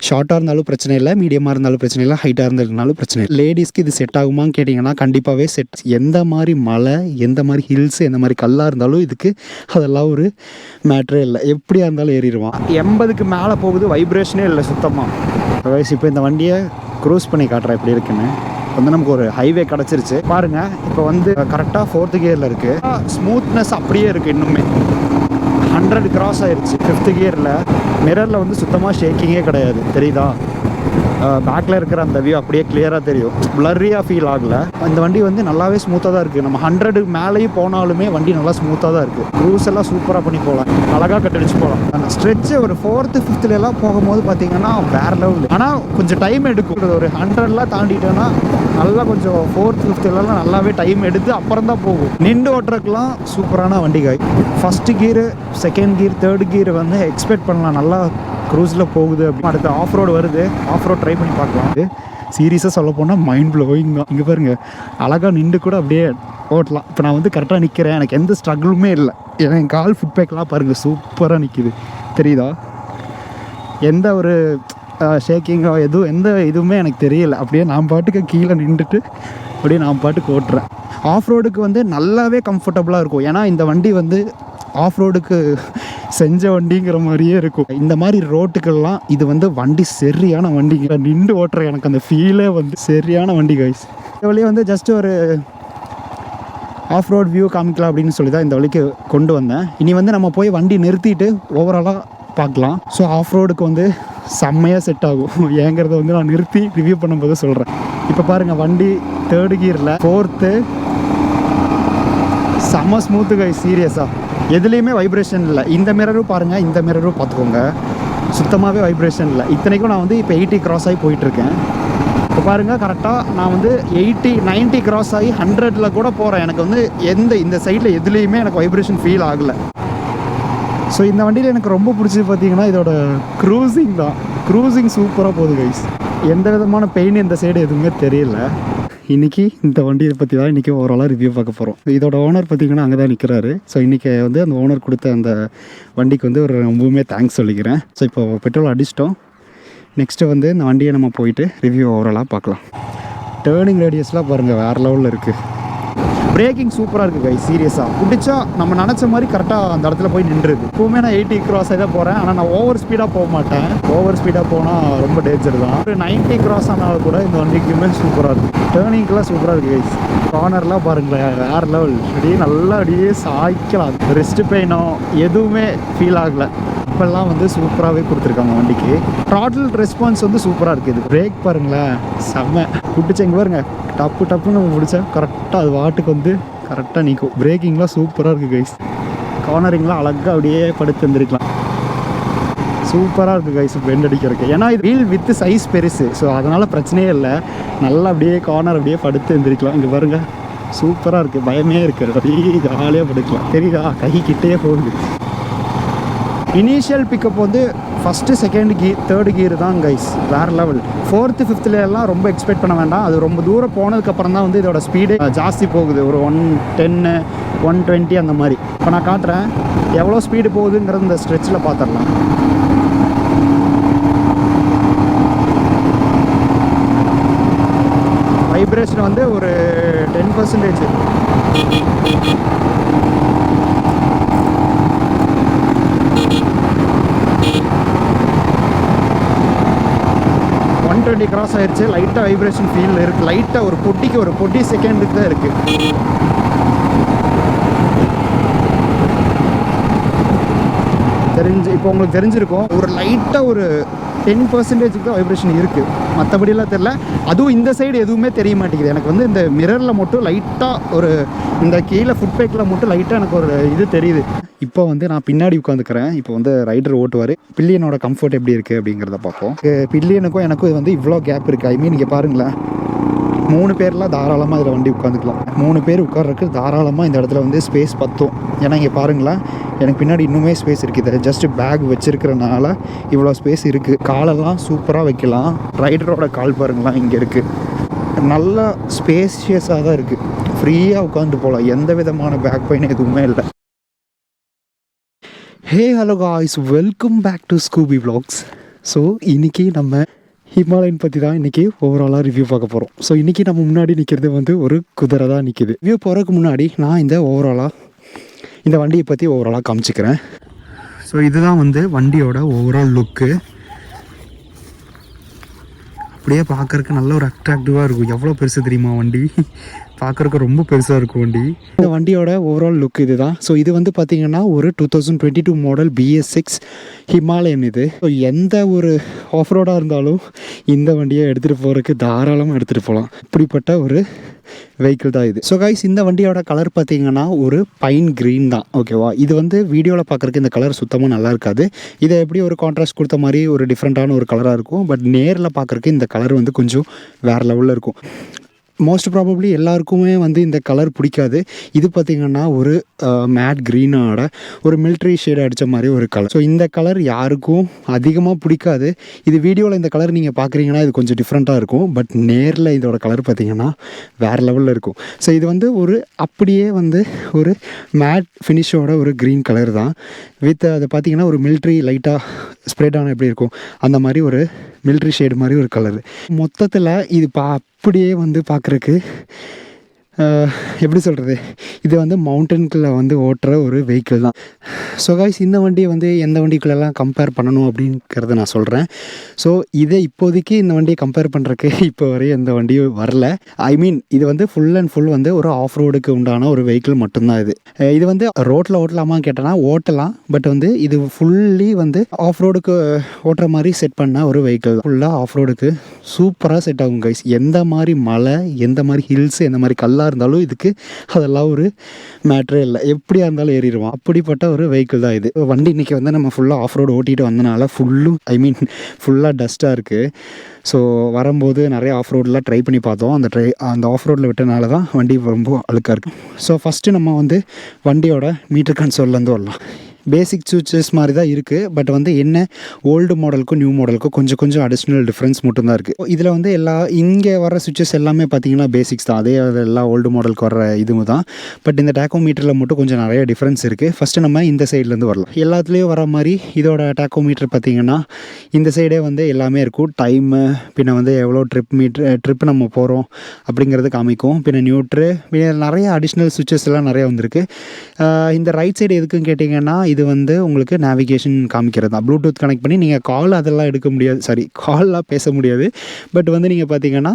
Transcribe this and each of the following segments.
ஷார்ட்டாக இருந்தாலும் பிரச்சனை இல்லை, மீடியமாக இருந்தாலும் பிரச்சனை இல்லை, ஹைட்டாக இருந்தாலும் பிரச்சனை இல்லை. லேடிஸ்க்கு இது செட் ஆகுமான்னு கேட்டிங்கன்னா கண்டிப்பாகவே செட். எந்த மாதிரி மலை, எந்த மாதிரி ஹில்ஸ், எந்த மாதிரி கல்லாக இருந்தாலும் இதுக்கு அதெல்லாம் ஒரு மேட்ரே இல்லை. எப்படியா இருந்தாலும் ஏறிடுவான். 80க்கு மேலே போகுது, வைப்ரேஷனே இல்லை சுத்தமாக. வயசு இப்போ இந்த வண்டியை க்ரூஸ் பண்ணி காட்டுறேன் எப்படி இருக்குன்னு. வந்து நமக்கு ஒரு ஹைவே கிடச்சிருச்சு பாருங்கள். இப்போ வந்து கரெக்டாக 4th கியரில் இருக்குது. ஸ்மூத்னஸ் அப்படியே இருக்குது. இன்னுமே 100 கிராஸ் ஆயிடுச்சு 5th கியரில். மிரரில் வந்து சுத்தமாக ஷேக்கிங்கே கிடையாது, தெரியுதா? பேக்கில் இருக்கிற அந்த வியூ அப்படியே கிளியராக தெரியும், பிளர்ரியாக ஃபீல் ஆகலை. இந்த வண்டி வந்து நல்லாவே ஸ்மூத்தாக தான் இருக்குது. நம்ம 100 மேலேயும் போனாலுமே வண்டி நல்லா ஸ்மூத்தாக தான் இருக்குது. க்ரூஸ் எல்லாம் சூப்பராக பண்ணி போகலாம், அழகாக கட்டடிச்சு போகலாம். அந்த ஸ்ட்ரெச்சு ஒரு 4th 5th போகும்போது பார்த்தீங்கன்னா வேறு லெவல். ஆனால் கொஞ்சம் டைம் எடுக்கும். ஒரு 100 தாண்டிட்டோன்னா நல்லா கொஞ்சம் 4th 5th நல்லாவே டைம் எடுத்து அப்புறம் தான் போகும். நின்று ஓட்டுறதுக்கெலாம் சூப்பரான வண்டி காய். 1st gear, 2nd gear, 3rd gear வந்து எக்ஸ்பெக்ட் பண்ணலாம் நல்லா க்ரூஸில் போகுது. அப்படி அடுத்து ஆஃப் ரோடு வருது, ஆஃப் ரோட் ட்ரை பண்ணி பார்க்கலாம். சீரியஸாக சொல்ல போனால் மைண்ட் ப்ளோயிங் தான். இங்கே பாருங்கள், அழகாக நின்று கூட அப்படியே ஓட்டலாம். இப்போ நான் வந்து கரெக்டாக நிற்கிறேன், எனக்கு எந்த ஸ்ட்ரகிளுமே இல்லை. ஏன்னா என் கால் ஃபுட்பேக்கெலாம் பாருங்கள் சூப்பராக நிற்கிது, தெரியுதா? எந்த ஒரு ஷேக்கிங்கோ எந்த இதுவுமே எனக்கு தெரியல. அப்படியே நான் பாட்டுக்கு கீழே நின்றுட்டு அப்படியே நான் பாட்டுக்கு ஓட்டுறேன். ஆஃப் ரோடுக்கு வந்து நல்லாவே கம்ஃபர்டபுளாக இருக்கும். ஏன்னா இந்த வண்டி வந்து ஆஃப் ரோடுக்கு செஞ்ச வண்டிங்கிற மாதிரியே இருக்கும். இந்த மாதிரி ரோட்டுக்கெல்லாம் இது வந்து வண்டி சரியான வண்டி. நின்று ஓட்டுற எனக்கு அந்த ஃபீலே வந்து சரியான வண்டி கைஸ். இந்த வழியை வந்து ஜஸ்ட் ஒரு ஆஃப் ரோட் வியூ காமிக்கலாம் அப்படின்னு சொல்லி தான் இந்த வழிக்கு கொண்டு வந்தேன். இனி வந்து நம்ம போய் வண்டி நிறுத்திட்டு ஓவராலாக பார்க்கலாம். ஸோ ஆஃப் ரோடுக்கு வந்து செம்மையாக செட் ஆகும். ஏங்கிறத வந்து நான் நிறுத்தி ரிவ்யூ பண்ணும்போது சொல்கிறேன். இப்போ பாருங்கள், வண்டி 3rd கியரில், 4th செம்ம ஸ்மூத்து கைஸ். சீரியஸாக எதுலேயுமே வைப்ரேஷன் இல்லை. இந்த மிரரும் பாருங்கள், இந்த மிரரும் பார்த்துக்கோங்க, சுத்தமாகவே வைப்ரேஷன் இல்லை. இத்தனைக்கும் நான் வந்து இப்போ 80 கிராஸ் ஆகி போயிட்டுருக்கேன். இப்போ பாருங்கள், கரெக்டாக நான் வந்து 90 கிராஸ் ஆகி 100 கூட போகிறேன். எனக்கு வந்து இந்த சைடில் எதுலேயுமே எனக்கு வைப்ரேஷன் ஃபீல் ஆகலை. ஸோ இந்த வண்டியில் எனக்கு ரொம்ப பிடிச்சது பார்த்தீங்கன்னா இதோட க்ரூசிங் தான். க்ரூசிங் சூப்பராக போகுது கைஸ். எந்த விதமான பெயின் இந்த சைடு எதுவுமே தெரியல. இன்றைக்கி இந்த வண்டியை பற்றி தான் இன்றைக்கி ஓவராலாக ரிவ்யூ பார்க்க போகிறோம். இதோட ஓனர் பார்த்திங்கன்னா அங்கே தான் நிற்கிறாரு. ஸோ இன்றைக்கி வந்து அந்த ஓனர் கொடுத்த அந்த வண்டிக்கு வந்து ஒரு ரொம்பவுமே தேங்க்ஸ் சொல்லிக்கிறேன். ஸோ இப்போ பெட்ரோல் அடிச்சிட்டோம். நெக்ஸ்ட்டு வந்து இந்த வண்டியை நம்ம போயிட்டு ரிவ்யூ ஓவராலாக பார்க்கலாம். டேர்னிங் ரேடியஸ்லாம் பாருங்கள் வேறு லெவலில் இருக்குது. பிரேக்கிங் சூப்பராக இருக்குது கைஸ். சீரியஸாக பிடிச்சா நம்ம நினச்ச மாதிரி கரெக்டாக அந்த இடத்துல போய் நின்றுது. இப்போவுமே நான் 80 கிராஸ் ஆகி தான் போகிறேன். ஆனால் நான் ஓவர் ஸ்பீடாக போக மாட்டேன். ஓவர் ஸ்பீடாக போனால் ரொம்ப டேஞ்சர் தான். ஒரு 90 கிராஸ் ஆனாலும் கூட இந்த வண்டிக்குமே சூப்பராக இருக்குது. டேர்னிங்லாம் சூப்பராக இருக்குது கைஸ். கார்னர்லாம் பாருங்களேன் வேறு லெவல். அப்படியே நல்லா அப்படியே சாய்க்கலாம். ரெஸ்ட் பெயினோ எதுவுமே ஃபீல் ஆகலை. இப்போல்லாம் வந்து சூப்பராகவே கொடுத்துருக்காங்க வண்டிக்கு. த்ராட்டில் ரெஸ்பான்ஸ் வந்து சூப்பராக இருக்குது. பிரேக் பாருங்களேன் செம்ம. பிடிச்ச இங்கே பாருங்க, டப்புன்னு நம்ம பிடிச்சா கரெக்டாக அது வாட்டுக்கு வந்து கரெக்டாக நிற்கும். பிரேக்கிங்லாம் சூப்பராக இருக்குது கைஸ். கார்னரிங்லாம் அழகாக அப்படியே படுத்து வந்துருக்கலாம். சூப்பராக இருக்குது கைஸ் பெண்ட் அடிக்கிறதுக்கு. ஏன்னா இது வீல் வித் சைஸ் பெருசு. ஸோ அதனால் பிரச்சனையே இல்லை. நல்லா அப்படியே கார்னர் அப்படியே படுத்து எழுந்திரிக்கலாம். இங்கே பாருங்கள் சூப்பராக இருக்குது, பயமே இருக்குது. அப்படியே ஜாலியாக படுக்கலாம். தெரியுதா, கை கிட்டே போகுது. இனிஷியல் பிக்கப் வந்து 1st 2nd gear 3rd gear தான் கைஸ் வேறு லெவல். 4th 5th ரொம்ப எக்ஸ்பெக்ட் பண்ண வேண்டாம். அது ரொம்ப தூரம் போனதுக்கப்புறம் தான் வந்து இதோட ஸ்பீடு ஜாஸ்தி போகுது. ஒரு 110 120 அந்த மாதிரி. இப்போ நான் காட்டுறேன் எவ்வளோ ஸ்பீடு போகுதுங்கிறது இந்த ஸ்ட்ரெச்சில் பார்த்துடலாம். வைப்ரேஷன் வந்து ஒரு 10%. 120 கிராஸ் ஆயிடுச்சு. லைட்டாக வைப்ரேஷன் ஃபீல் இருக்குது. லைட்டாக ஒரு பொட்டி செகண்டுக்கு தான் இருக்குது. இப்போ உங்களுக்கு தெரிஞ்சிருக்கும், ஒரு லைட்டாக ஒரு 10% தான் வைப்ரேஷன் இருக்குது. மற்றபடியெல்லாம் தெரில. அதுவும் இந்த சைடு எதுவுமே தெரிய மாட்டேங்குது. எனக்கு வந்து இந்த மிரரில் மட்டும் லைட்டாக ஒரு இந்த கீழே ஃபுட்பேக்கில் மட்டும் லைட்டாக எனக்கு ஒரு இது தெரியுது. இப்போ வந்து நான் பின்னாடி உட்காந்துக்கிறேன். இப்போ வந்து ரைடர் ஓட்டுவார். பில்லியனோட கம்ஃபர்ட் எப்படி இருக்குது அப்படிங்கிறத பார்ப்போம். பில்லியனுக்கும் எனக்கும் வந்து இவ்வளோ கேப் இருக்குது. ஐ மீன் இங்கே பாருங்களேன், 3 பேர்லாம் தாராளமாக இதில் வண்டி உட்காந்துக்கலாம். 3 பேர் உட்கார்றதுக்கு தாராளமாக இந்த இடத்துல வந்து ஸ்பேஸ் பத்தும். ஏன்னா இங்கே பாருங்களேன், எனக்கு பின்னாடி இன்னுமே ஸ்பேஸ் இருக்குது. ஜஸ்ட்டு பேக் வச்சுருக்கிறனால இவ்வளோ ஸ்பேஸ் இருக்குது. காலெல்லாம் சூப்பராக வைக்கலாம். ரைடரோட கால் பாருங்களேன் இங்கே இருக்குது. நல்லா ஸ்பேஷியஸாக தான் இருக்குது. ஃப்ரீயாக உட்காந்துட்டு போகலாம். எந்த விதமான பேக் பெயின் எதுவுமே இல்லை. Hey hello guys, welcome back to Scooby vlogs. So இன்றைக்கி நம்ம ஹிமாலயன் பற்றி தான் இன்றைக்கி ஓவராலாக ரிவ்யூ பார்க்க போகிறோம். ஸோ இன்றைக்கி நம்ம முன்னாடி நிற்கிறது வந்து ஒரு குதிரை தான் நிற்கிது. ரிவ்யூ போகிறதுக்கு முன்னாடி நான் இந்த வண்டியை பற்றி ஓவராலாக காமிச்சிக்கிறேன். ஸோ இதுதான் வந்து வண்டியோட ஓவரால் லுக்கு. அப்படியே பார்க்குறக்கு நல்ல ஒரு அட்ராக்டிவாக இருக்கும். எவ்வளோ பெருசு தெரியுமா வண்டி, பார்க்குறக்கு ரொம்ப பெருசாக இருக்கும் வண்டி. இந்த வண்டியோட ஓவரால் லுக் இது தான். ஸோ இது வந்து பார்த்திங்கன்னா ஒரு 2022 மாடல் BS6 ஹிமாலயன் இது. ஸோ எந்த ஒரு ஆஃப் ரோடாக இருந்தாலும் இந்த வண்டியை எடுத்துகிட்டு போகிறதுக்கு தாராளமாக எடுத்துகிட்டு போகலாம். இப்படிப்பட்ட ஒரு வெஹிக்கிள் தான் இது. ஸோ கைஸ், இந்த வண்டியோட கலர் பார்த்திங்கன்னா ஒரு பைன் க்ரீன் தான். ஓகேவா, இது வந்து வீடியோவில் பார்க்குறக்கு இந்த கலர் சுத்தமாக நல்லா இருக்காது. இதை எப்படி ஒரு கான்ட்ராஸ்ட் கொடுத்த மாதிரி ஒரு டிஃப்ரெண்ட்டான ஒரு கலராக இருக்கும். பட் நேரில் பார்க்குறக்கு இந்த கலர் வந்து கொஞ்சம் வேறு லெவலில் இருக்கும். மோஸ்ட் ப்ராபப்ளி எல்லாருக்குமே வந்து இந்த கலர் பிடிக்காது. இது பார்த்திங்கன்னா ஒரு மேட் க்ரீனோட ஒரு மிலிட்ரி ஷேட் அடித்த மாதிரி ஒரு கலர். ஸோ இந்த கலர் யாருக்கும் அதிகமாக பிடிக்காது. இது வீடியோவில் இந்த கலர் நீங்கள் பார்க்குறீங்கன்னா இது கொஞ்சம் டிஃப்ரெண்ட்டாக இருக்கும். பட் நேரில் இதோட கலர் பார்த்திங்கன்னா வேறு லெவலில் இருக்கும். ஸோ இது வந்து ஒரு அப்படியே வந்து ஒரு மேட் ஃபினிஷோட ஒரு க்ரீன் கலர் தான். வித் அதை பார்த்திங்கன்னா ஒரு மிலிட்ரி லைட்டாக ஸ்ப்ரெட் ஆனால் எப்படி இருக்கும் அந்த மாதிரி ஒரு மிலிட்ரி ஷேடு மாதிரி ஒரு கலரு. மொத்தத்தில் இது அப்படியே வந்து பார்க்குறக்கு எப்படி சொல்கிறது, இது வந்து மவுண்டனுக்குள்ளே வந்து ஓட்டுற ஒரு வெஹிக்கிள் தான். ஸோ கைஸ், இந்த வண்டியை வந்து எந்த வண்டிக்குள்ளெல்லாம் கம்பேர் பண்ணணும் அப்படிங்கிறத நான் சொல்கிறேன். ஸோ இதை இப்போதைக்கு இந்த வண்டியை கம்பேர் பண்ணுறக்கு இப்போ வரையும் எந்த வண்டியும் வரல. இது வந்து ஃபுல் அண்ட் ஃபுல் வந்து ஒரு ஆஃப் ரோடுக்கு உண்டான ஒரு வெஹிக்கிள் மட்டும்தான் இது. இது வந்து ரோட்டில் ஓட்டலாமா கேட்டேன்னா ஓட்டலாம். பட் வந்து இது ஃபுல்லி வந்து ஆஃப் ரோடுக்கு ஓட்டுற மாதிரி செட் பண்ண ஒரு வெஹிக்கிள் தான். ஃபுல்லாக ஆஃப் ரோடுக்கு சூப்பராக செட் ஆகும் கைஸ். எந்த மாதிரி மலை, எந்த மாதிரி ஹில்ஸ், எந்த மாதிரி கல்லாக இருந்தாலும் இதுக்கு அதெல்லாம் ஒரு மேட்ரே இல்லை. எப்படியா இருந்தாலும் ஏறிடுவோம். அப்படிப்பட்ட ஒரு வெஹிக்கிள் தான் இது. வண்டி இன்றைக்கி வந்து நம்ம ஃபுல்லாக ஆஃப் ரோடு ஓட்டிகிட்டு வந்தனால ஃபுல்லாக டஸ்ட்டாக இருக்குது. ஸோ வரும்போது நிறைய ஆஃப் ரோடெலாம் ட்ரை பண்ணி பார்த்தோம். அந்த ஆஃப் ரோடில் விட்டனால தான் வண்டி ரொம்ப அழுக்காக இருக்குது. ஸோ ஃபஸ்ட்டு நம்ம வந்து வண்டியோட மீட்டர் கன்சோல்லேருந்து வரலாம். பேசிக் சுவிச்சஸ் மாதிரி தான் இருக்குது. பட் வந்து என்ன ஓல்டு மாடலுக்கும் நியூ மாடலுக்கும் கொஞ்சம் அடிஷ்னல் டிஃப்ரென்ஸ் மட்டும்தான் இருக்குது. இதில் வந்து இங்கே வர சுவிச்சஸ் எல்லாமே பார்த்திங்கன்னா பேசிக்ஸ் தான். அதே எல்லாம் ஓல்டு மாடலுக்கு வர இதுவும் தான். பட் இந்த டேக்கோமீட்டரில் மட்டும் கொஞ்சம் நிறைய டிஃப்ரென்ஸ் இருக்குது. ஃபஸ்ட்டு நம்ம இந்த சைட்லேருந்து வரலாம். எல்லாத்துலேயும் வர மாதிரி இதோட டேக்கோமீட்டர் பார்த்திங்கன்னா இந்த சைடே வந்து எல்லாமே இருக்கும். டைமு, பின்ன வந்து எவ்வளோ ட்ரிப் நம்ம போகிறோம் அப்படிங்கிறது காமிக்கும். பின்ன நியூட்ரு, நிறைய அடிஷ்னல் சுவிச்சஸ் எல்லாம் நிறையா வந்திருக்கு. இந்த ரைட் சைடு எதுக்குன்னு கேட்டிங்கன்னா இது வந்து உங்களுக்கு நேவிகேஷன் காமிக்கிறது தான். ப்ளூடூத் கனெக்ட் பண்ணி நீங்கள் அதெல்லாம் எடுக்க முடியாது, கால்லாம் பேச முடியாது. பட் வந்து நீங்கள் பார்த்தீங்கன்னா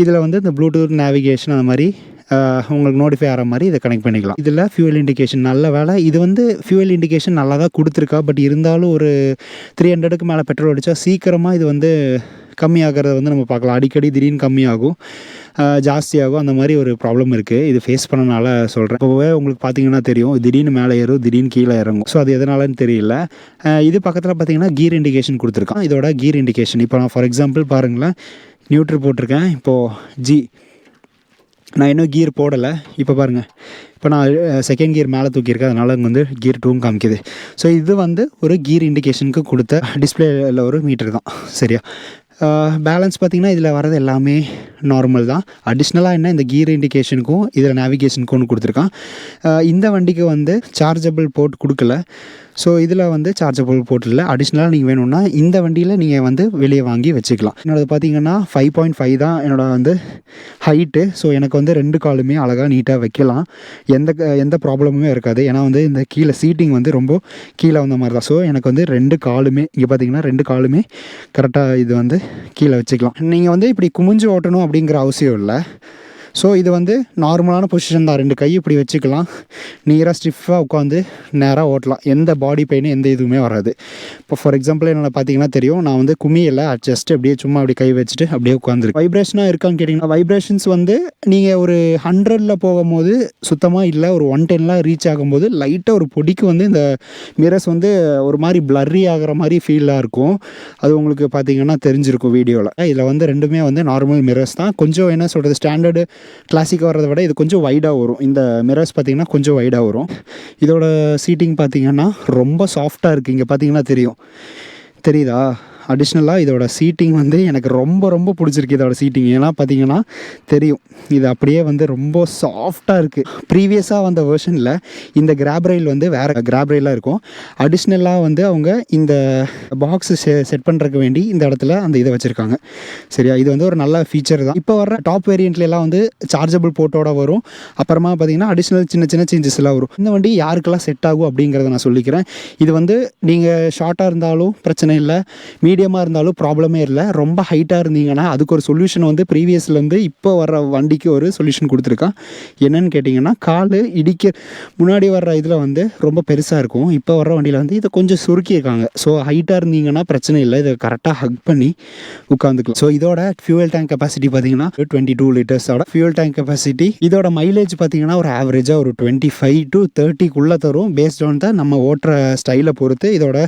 இதில் வந்து இந்த ப்ளூடூத் நேவிகேஷன் அந்த மாதிரி உங்களுக்கு நோட்டிஃபை ஆகிற மாதிரி இதை கனெக்ட் பண்ணிக்கலாம். இதில் ஃபியூவல் இண்டிகேஷன் நல்ல வேலை. இது வந்து ஃபியூவல் இண்டிகேஷன் நல்லா தான் கொடுத்துருக்கா. பட் இருந்தாலும் ஒரு 300க்கு மேலே பெட்ரோல் அடித்தா சீக்கிரமாக இது வந்து கம்மியாகிறத வந்து நம்ம பார்க்கலாம். அடிக்கடி திடீர்னு கம்மியாகும், ஜாஸ்தியாகும். அந்த மாதிரி ஒரு ப்ராப்ளம் இருக்குது. இது ஃபேஸ் பண்ணனால சொல்கிறேன். இப்போவே உங்களுக்கு பார்த்தீங்கன்னா தெரியும், திடீர்னு மேலே ஏறும், திடீர்னு கீழே இறங்கும். ஸோ அது எதனாலன்னு தெரியல. இது பக்கத்தில் பார்த்தீங்கன்னா கீர் இண்டிகேஷன் கொடுத்துருக்கான். இதோட கீர் இண்டிகேஷன் இப்போ நான் ஃபார் எக்ஸாம்பிள் பாருங்களேன், நியூட்ரு போட்டிருக்கேன். இப்போது நான் இன்னும் கீர் போடலை. இப்போ பாருங்கள், இப்போ நான் செகண்ட் கியர் மேலே தூக்கியிருக்கேன். அதனால் அங்கே வந்து கீர் 2 காமிக்குது. ஸோ இது வந்து ஒரு கீர் இண்டிகேஷனுக்கு கொடுத்த டிஸ்பிளேயில் ஒரு மீட்டர் தான். சரியா, பேலன்ஸ் பார்த்திங்கன்னா இதில் வரது எல்லாமே நார்மல் தான். அடிஷ்னலாக என்ன, இந்த கீர் இண்டிகேஷனுக்கும் இதில் நேவிகேஷனுக்கும் ஒன்று கொடுத்துருக்கான். இந்த வண்டிக்கு வந்து சார்ஜபிள் போர்ட் கொடுக்கல. ஸோ இதில் வந்து சார்ஜபிள் போர்ட் இல்லை. அடிஷ்னலாக நீங்கள் வேணும்னா இந்த வண்டியில் நீங்கள் வந்து வெளியே வாங்கி வச்சுக்கலாம். என்னோடது பார்த்திங்கன்னா 5.5 தான் என்னோட வந்து ஹைட்டு. ஸோ எனக்கு வந்து 2 காலுமே அழகாக நீட்டாக வைக்கலாம். எந்த ப்ராப்ளமுமே இருக்காது. ஏன்னா வந்து இந்த கீழே சீட்டிங் வந்து ரொம்ப கீழே வந்த மாதிரி தான். ஸோ எனக்கு வந்து 2 காலுமே இங்கே பார்த்திங்கன்னா 2 காலுமே கரெக்டாக இது வந்து கீழே வச்சுக்கலாம். நீங்கள் வந்து இப்படி குமிஞ்சு ஓட்டணும் அப்படிங்கிற அவசியம் இல்லை. ஸோ இது வந்து நார்மலான பொசிஷன் தான். 2 கை இப்படி வச்சுக்கலாம். நீராக ஸ்டிஃபாக உட்காந்து நேராக ஓட்டலாம். எந்த பாடி பெயினும் எந்த இதுவுமே வராது. இப்போ ஃபார் எக்ஸாம்பிள் என்னோட பார்த்தீங்கன்னா தெரியும், நான் வந்து குமியில் ஜஸ்ட் அப்படியே சும்மா அப்படி கை வச்சுட்டு அப்படியே உட்காந்துருக்கு. வைப்ரேஷனாக இருக்கான்னு கேட்டிங்கன்னா வைப்ரேஷன்ஸ் வந்து நீங்கள் ஒரு 100ல் போகும்போது சுத்தமாக இல்லை. ஒரு 110லாம் ரீச் ஆகும்போது லைட்டாக ஒரு பொடிக்கு வந்து இந்த மிரர்ஸ் வந்து ஒரு மாதிரி பிளர்ரி ஆகிற மாதிரி ஃபீலாக இருக்கும். அது உங்களுக்கு பார்த்தீங்கன்னா தெரிஞ்சிருக்கும் வீடியோவில். இதில் வந்து 2மே வந்து நார்மல் மிரர்ஸ் தான். கொஞ்சம் என்ன சொல்கிறது, ஸ்டாண்டர்டு கிளாசிக்காக வரதை விட இது கொஞ்சம் வைடாக வரும். இந்த மிரர்ஸ் பார்த்திங்கன்னா கொஞ்சம் வைடாக வரும். இதோட சீட்டிங் பார்த்திங்கன்னா ரொம்ப சாஃப்டாக இருக்குது. இங்கே பார்த்திங்கன்னா தெரியுதா, அடிஷ்னலாக இதோட சீட்டிங் வந்து எனக்கு ரொம்ப ரொம்ப பிடிச்சிருக்கு இதோட சீட்டிங். ஏன்னா பார்த்தீங்கன்னா தெரியும், இது அப்படியே வந்து ரொம்ப சாஃப்டாக இருக்குது. ப்ரீவியஸாக வந்த வெர்ஷனில் இந்த கிராப் ரயில் வந்து வேறு கிராப் ரயிலாக இருக்கும். அடிஷ்னலாக வந்து அவங்க இந்த பாக்ஸு செட் பண்ணுறதுக்கு வேண்டி இந்த இடத்துல அந்த இதை வச்சுருக்காங்க. சரியா, இது வந்து ஒரு நல்ல ஃபீச்சர் தான். இப்போ வர டாப் வேரியண்ட்லாம் வந்து சார்ஜபிள் போர்ட்டோட வரும். அப்புறமா பார்த்தீங்கன்னா அடிஷ்னல் சின்ன சின்ன சேஞ்சஸ் எல்லாம் வரும். இந்த வண்டி யாருக்கெல்லாம் செட் ஆகும் அப்படிங்கிறத நான் சொல்லிக்கிறேன். இது வந்து நீங்கள் ஷார்ட்டாக இருந்தாலும் பிரச்சனை இல்லை, மீடியமாக இருந்தாலும் ப்ராப்ளமே இல்லை. ரொம்ப ஹைட்டாக இருந்தீங்கன்னா அதுக்கு ஒரு சொல்யூஷன் வந்து ப்ரீவியஸ்லேருந்து இப்போ வர வண்டிக்கு ஒரு சொல்யூஷன் கொடுத்துருக்கான். என்னன்னு கேட்டிங்கன்னா, கால் இடிக்க முன்னாடி வர்ற இதில் வந்து ரொம்ப பெருசாக இருக்கும். இப்போ வர்ற வண்டியில் வந்து இதை கொஞ்சம் சுருக்கியிருக்காங்க. ஸோ ஹைட்டாக இருந்தீங்கன்னா பிரச்சனை இல்லை, இதை கரெக்டாக ஹக் பண்ணி உட்காந்துக்கலாம். ஸோ இதோட ஃபியூவல் டேங்க் கெப்பாசிட்டி பார்த்தீங்கன்னா 22 லிட்டர்ஸோட ஃபியூவல் டேங்க் கெப்பாசிட்டி. இதோட மைலேஜ் பார்த்தீங்கன்னா ஒரு ஆவரேஜாக ஒரு 25 to 30க்குள்ளே தரும். பேஸ்ட் ஆன் தான் நம்ம ஓட்டுற ஸ்டைலை பொறுத்து இதோட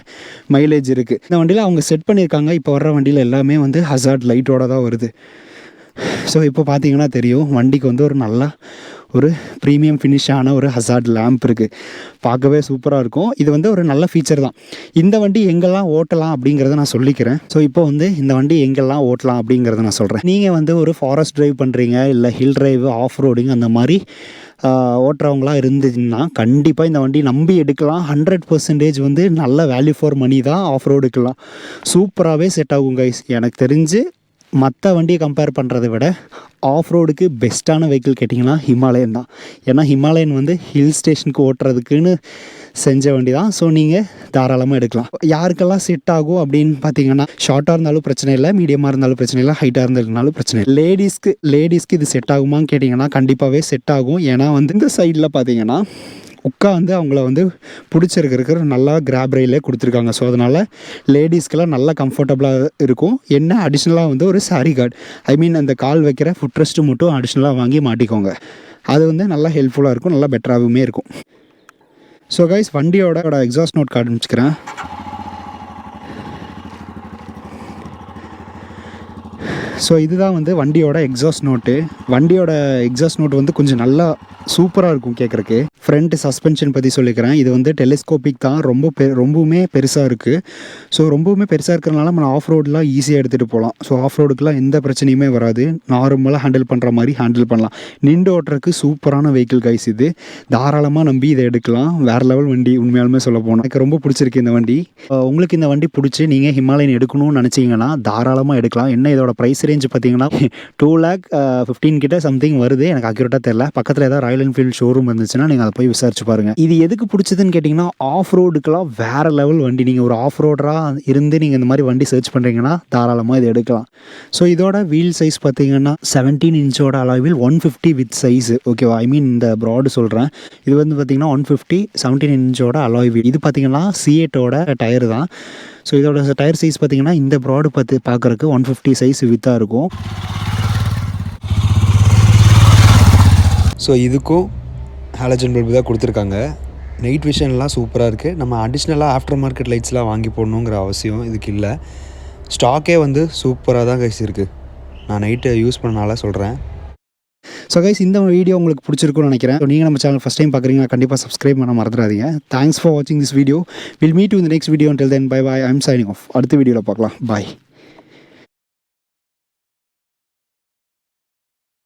மைலேஜ் இருக்குது. இந்த வண்டியில் அவங்க செட் பண்ணியிருக்காங்க. இப்போ வர்ற வண்டியில் எல்லாமே வந்து ஹசார்ட் லைட்டோட தான் வருது. ஸோ இப்போ பார்த்தீங்கன்னா தெரியும், வண்டிக்கு வந்து ஒரு நல்ல ஒரு ப்ரீமியம் ஃபினிஷான ஒரு ஹசார்ட் லேம்ப் இருக்குது. பார்க்கவே சூப்பராக இருக்கும். இது வந்து ஒரு நல்ல ஃபீச்சர் தான். இந்த வண்டி எங்கெல்லாம் ஓட்டலாம் அப்படிங்கிறத நான் சொல்லிக்கிறேன். ஸோ இப்போ வந்து இந்த வண்டி எங்கெல்லாம் ஓட்டலாம் அப்படிங்கிறத நான் சொல்கிறேன். நீங்கள் வந்து ஒரு ஃபாரஸ்ட் ட்ரைவ் பண்ணுறீங்க, இல்லை ஹில் ட்ரைவ், ஆஃப் ரோடிங் அந்த மாதிரி ஓட்டுறவங்களாம் இருந்துச்சுன்னா கண்டிப்பாக இந்த வண்டி நம்பி எடுக்கலாம். 100% வந்து நல்ல வேல்யூ ஃபார் மணி தான். ஆஃப் ரோடுக்கெல்லாம் சூப்பராகவே செட் ஆகும் கைஸ். எனக்கு தெரிஞ்சு மற்ற வண்டியை கம்பேர் பண்ணுறதை விட ஆஃப் ரோடுக்கு பெஸ்ட்டான வெஹிக்கிள் கேட்டிங்கன்னா ஹிமாலயன் தான். ஏன்னா ஹிமாலயன் வந்து ஹில் ஸ்டேஷனுக்கு ஓட்டுறதுக்குன்னு செஞ்ச வண்டி தான். ஸோ நீங்கள் தாராளமாக எடுக்கலாம். யாருக்கெல்லாம் செட் ஆகும் அப்படின்னு பார்த்தீங்கன்னா, ஷார்ட்டாக இருந்தாலும் பிரச்சனை இல்லை, மீடியமாக இருந்தாலும் பிரச்சனை இல்லை, ஹைட்டாக இருந்தாலும் பிரச்சனை இல்லை. லேடிஸ்க்கு இது செட் ஆகுமான்னு கேட்டிங்கன்னா கண்டிப்பாகவே செட் ஆகும். ஏன்னா வந்து இந்த சைடில் பார்த்தீங்கன்னா உட்காந்து அவங்கள வந்து பிடிச்சிருக்கிற நல்லா கிராப் ரயிலே கொடுத்துருக்காங்க. ஸோ அதனால் லேடிஸ்க்கெல்லாம் நல்லா கம்ஃபர்டபுளாக இருக்கும். என்ன அடிஷ்னலாக வந்து ஒரு சாரி கார்டு, ஐ மீன் அந்த கால் வைக்கிற ஃபுட் ரெஸ்ட்டு மட்டும் அடிஷ்னலாக வாங்கி மாட்டிக்கோங்க. அது வந்து நல்லா ஹெல்ப்ஃபுல்லாக இருக்கும், நல்லா பெட்டராகவுமே இருக்கும். ஸோ கைஸ், வண்டியோட எக்ஸாஸ்ட் நோட் கார்டு அனுப்பிச்சிக்கிறேன். ஸோ இதுதான் வந்து வண்டியோட எக்ஸாஸ்ட் நோட்டு. வண்டியோட எக்ஸாஸ்ட் நோட்டு வந்து கொஞ்சம் நல்லா சூப்பராக இருக்கும் கேட்குறக்கு. ஃப்ரண்ட் சஸ்பென்ஷன் பற்றி சொல்லிக்கிறேன். இது வந்து டெலிஸ்கோபிக் தான், ரொம்பவுமே பெருசாக இருக்குது. ஸோ ரொம்பவுமே பெருசாக இருக்கிறனால நம்ம ஆஃப் ரோடெலாம் ஈஸியாக எடுத்துகிட்டு போகலாம். ஸோ ஆஃப் ரோடுக்கெலாம் எந்த பிரச்சனையுமே வராது. நார்மலாக ஹேண்டில் பண்ணுற மாதிரி ஹேண்டில் பண்ணலாம். நின்று ஓட்டுறதுக்கு சூப்பரான வெஹிக்கிள் கைஸ். இது தாராளமாக நம்பி இதை எடுக்கலாம். வேறு லெவல் வண்டி உண்மையாலுமே சொல்ல போனால் எனக்கு ரொம்ப பிடிச்சிருக்கு இந்த வண்டி. உங்களுக்கு இந்த வண்டி பிடிச்சி நீங்கள் ஹிமாலயன் எடுக்கணும்னு நினச்சிங்கன்னா தாராளமாக எடுக்கலாம். என்ன இதோட ப்ரைஸ் ரேஞ்ச் பார்த்தீங்கன்னா 2,15,000 கிட்ட சம்திங் வருது. எனக்கு அக்யூரேட்டாக தெரியல. பக்கத்தில் ஏதாவது ராயல் என்ஃபீல்டு ஷோரூம் இருந்துச்சுன்னா நீங்கள் அதை போய் விசாரிச்சு பாருங்கள். இது எதுக்கு பிடிச்சதுன்னு கேட்டிங்கன்னா, ஆஃப் ரோடுக்கெலாம் வேறு லெவல் வண்டி. நீங்கள் ஒரு ஆஃப் ரோடராக இருந்து நீங்கள் இந்த மாதிரி வண்டி சர்ச் பண்ணுறீங்கன்னா தாராளமாக இது எடுக்கலாம். ஸோ இதோட வீல் சைஸ் பார்த்தீங்கன்னா 17 இன்ச்சோட அலாய் 150 வித் சைஸு. ஓகேவா, ஐ மீன் இந்த ப்ராடு சொல்கிறேன். இது வந்து பார்த்திங்கன்னா 150 17 இன்ச்சோட அலாய் வீல். இது பார்த்திங்கன்னா C8ஓட டயர் தான். ஸோ இதோட டயர் சைஸ் பார்த்திங்கன்னா இந்த ப்ராடு பார்க்குறக்கு 150 சைஸ் வித்தாக இருக்கும். ஸோ இதுக்கும் ஹாலஜன் பல்பு தான் கொடுத்துருக்காங்க. நைட் விஷன்லாம் சூப்பராக இருக்குது. நம்ம அடிஷ்னலாக ஆஃப்டர் மார்க்கெட் லைட்ஸ்லாம் வாங்கி போடணுங்கிற அவசியம் இதுக்கு இல்லை. ஸ்டாக்கே வந்து சூப்பராக தான் கைஸ் இருக்குது. நான் நைட்டு யூஸ் பண்ணனால சொல்கிறேன். ஸோ கைஸ், இந்த வீடியோ உங்களுக்கு பிடிச்சிருக்குன்னு நினைக்கிறேன். ஸோ நீங்கள் நம்ம சேனல் ஃபஸ்ட் டைம் பார்க்குறீங்கன்னா கண்டிப்பாக சப்ஸ்கிரைப் பண்ண மறந்துடாதீங்க. தேங்க்ஸ் ஃபார் வாட்சிங் this video. Will meet you in the next video. until then, bye bye. I'm signing off. அடுத்த வீடியோவில் பார்க்கலாம். பாய்.